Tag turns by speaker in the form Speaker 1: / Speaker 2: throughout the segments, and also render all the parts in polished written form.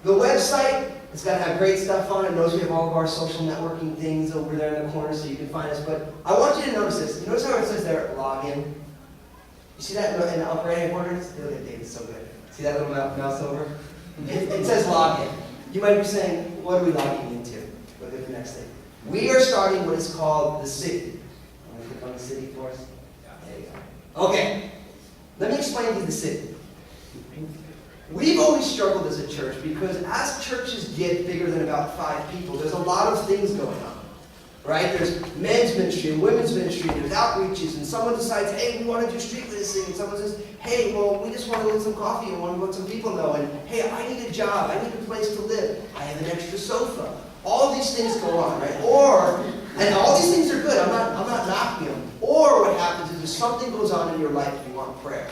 Speaker 1: The website, it's got to have great stuff on it. Notice we have all of our social networking things over there in the corner so you can find us. But I want you to notice this. You notice how it says there, login? You see that in the upper right-hand corner? Look at David, so good. See that little mouse over? It says login. You might be saying, what are we logging into? Look at the next thing. We are starting what is called the city. I'm going to click on the city for us. There you go. Okay. Let me explain to you the city. We've always struggled as a church because as churches get bigger than about 5 people, there's a lot of things going on. Right? There's men's ministry and women's ministry, there's outreaches, and someone decides, hey, we want to do street witnessing, and someone says, hey, well, we just want to get some coffee and want to let some people know, and hey, I need a job, I need a place to live, I have an extra sofa. All these things go on, right? And all these things are good, I'm not knocking them. Or what happens is if something goes on in your life, you want prayer.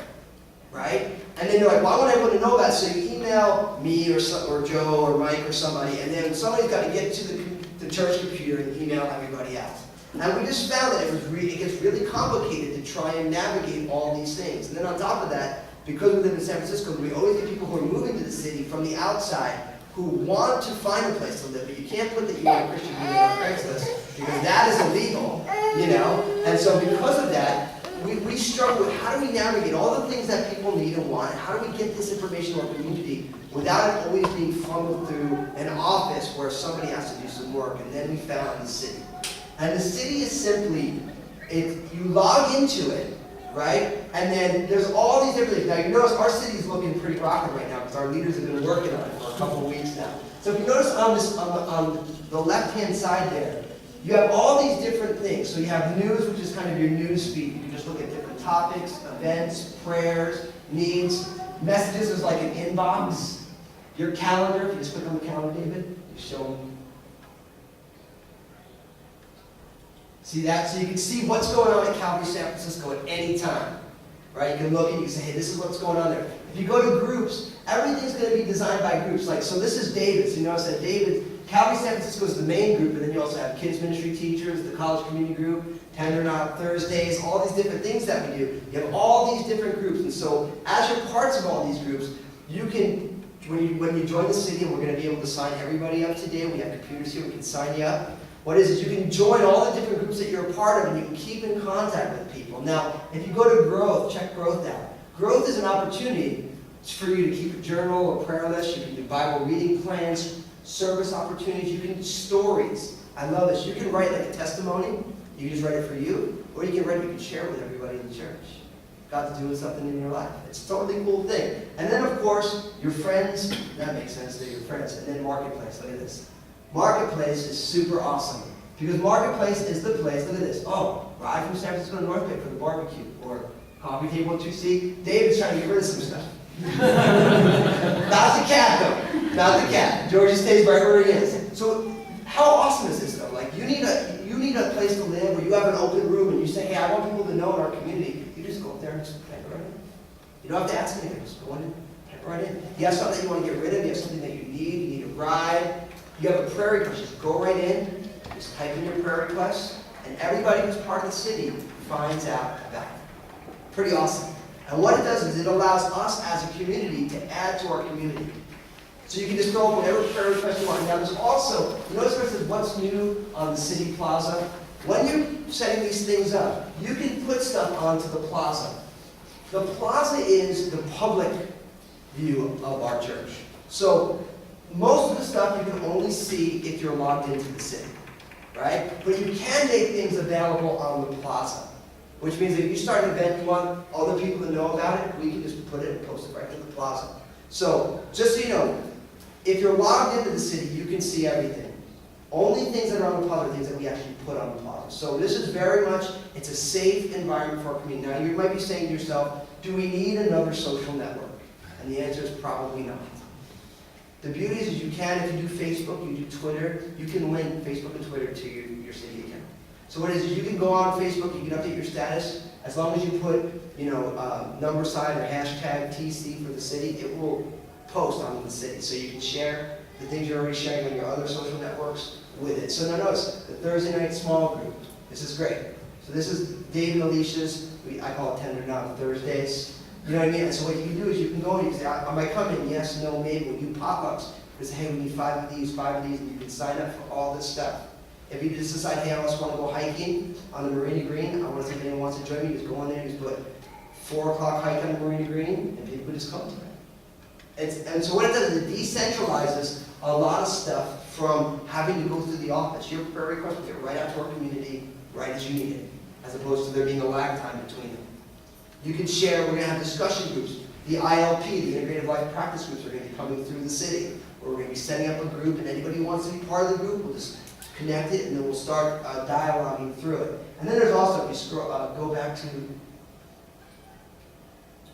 Speaker 1: Right? And then you're like, well, I want everyone to know that, so you email me or Joe or Mike or somebody, and then somebody's got to get to the church computer and email everybody else. And we just found that it gets really complicated to try and navigate all these things. And then on top of that, because we live in San Francisco, we always get people who are moving to the city from the outside who want to find a place to live, but you can't put that you're a Christian being on Craigslist because that is illegal, you know? And so because of that, we struggle with how do we navigate all the things that people need and want, and how do we get this information to our community without it always being funneled through an office where somebody has to do some work. And then we found the city. And the city is simply, you log into it, right? And then there's all these different things. Now you notice our city is looking pretty rocking right now because our leaders have been working on it for a couple of weeks now. So if you notice on the left-hand side there, you have all these different things. So you have news, which is kind of your news feed. You can just look at different topics, events, prayers, needs. Messages is like an inbox. Your calendar, if you just click on the calendar, David, you show them. See that? So you can see what's going on at Calvary San Francisco at any time. Right? You can look and you can say, hey, this is what's going on there. If you go to groups, everything's going to be designed by groups. Like, so this is David's. You notice that Calvary San Francisco is the main group, and then you also have kids ministry teachers, the college community group, Tender Knot Thursdays, all these different things that we do. You have all these different groups, and so as you're parts of all these groups, you can, when you join the city, and we're going to be able to sign everybody up today, we have computers here, we can sign you up. What is you can join all the different groups that you're a part of, and you can keep in contact with people. Now, if you go to Growth, check Growth out. Growth is an opportunity for you to keep a journal or prayer list. You can do Bible reading plans, service opportunities. You can do stories. I love this. You can write like a testimony. You can just write it for you, or you can share it with everybody in the church. God's doing something in your life. It's a totally cool thing. And then, of course, your friends. That makes sense. They're your friends. And then Marketplace. Look at this. Marketplace is super awesome because Marketplace is the place. Look at this. Oh, ride from San Francisco to North Bay for the barbecue, or coffee table 2C. David's trying to get rid of some stuff. Not the cat though. Not the cat. Georgie stays right where he is. So how awesome is this though? Like you need a place to live, or you have an open room, and you say, hey, I want people to know in our community. You just go up there and just type it right in. You don't have to ask anything. Just go in and type it right in. You have something that you want to get rid of. You have something that you need a ride. You have a prayer request, just go right in, just type in your prayer request, and everybody who's part of the city finds out about it. Pretty awesome. And what it does is it allows us as a community to add to our community. So you can just throw up whatever prayer request you want. Now there's also, you notice where it says what's new on the city plaza? When you're setting these things up, you can put stuff onto the plaza. The plaza is the public view of our church. So most of the stuff you can only see if you're logged into the city, right? But you can make things available on the plaza, which means if you start an event, you want other people to know about it, we can just put it and post it right to the plaza. So, just so you know, if you're logged into the city, you can see everything. Only things that are on the plaza are things that we actually put on the plaza. So this is very much, it's a safe environment for our community. Now you might be saying to yourself, do we need another social network? And the answer is probably not. The beauty is you can, if you do Facebook, you do Twitter, you can link Facebook and Twitter to your city account. So what it is you can go on Facebook, you can update your status, as long as you put, number sign or hashtag TC for the city, it will post on the city. So you can share the things you're already sharing on your other social networks with it. So now notice, the Thursday night small group, this is great. So this is Dave and Alicia's, I call it Tender Knot Thursdays. You know what I mean? And so what you can do is you can go and you can say, am I coming? Yes, no, maybe. We'll do pop-ups. They say, hey, we need 5 of these, and you can sign up for all this stuff. If you just decide, hey, I also want to go hiking on the Marina Green, I want to see if anyone wants to join me, just go in there and just put 4 o'clock hike on the Marina Green, and people just come to it. And so what it does is it decentralizes a lot of stuff from having to go through the office. Your prayer request will get right out to our community right as you need it, as opposed to there being a lag time between them. You can share, we're going to have discussion groups. The ILP, the Integrative Life Practice Groups, are going to be coming through the city. We're going to be setting up a group, and anybody who wants to be part of the group will just connect it, and then we'll start dialoguing through it. And then there's also, if you scroll, go back to,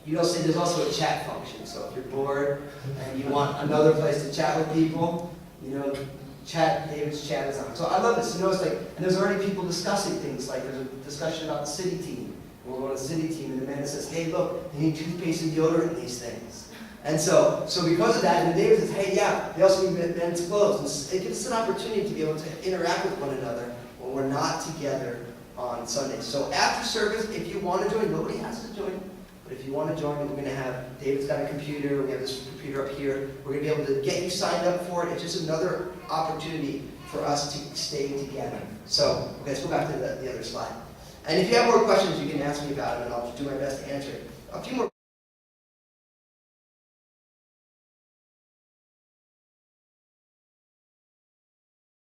Speaker 1: you'll see there's also a chat function. So if you're bored and you want another place to chat with people, David's chat is on. So I love this. It's like, and there's already people discussing things, like there's a discussion about the city team. We'll go to the city team, and Amanda says, hey, look, they need toothpaste and deodorant in these things. And so because of that, and David says, hey, yeah, they also need men's clothes. And it gives us an opportunity to be able to interact with one another when we're not together on Sundays. So after service, if you want to join, nobody has to join. But if you want to join, we're going to have, David's got a computer, we have this computer up here. We're going to be able to get you signed up for it. It's just another opportunity for us to stay together. So, okay, let's go back to the other slide. And if you have more questions, you can ask me about it, and I'll do my best to answer it. A few more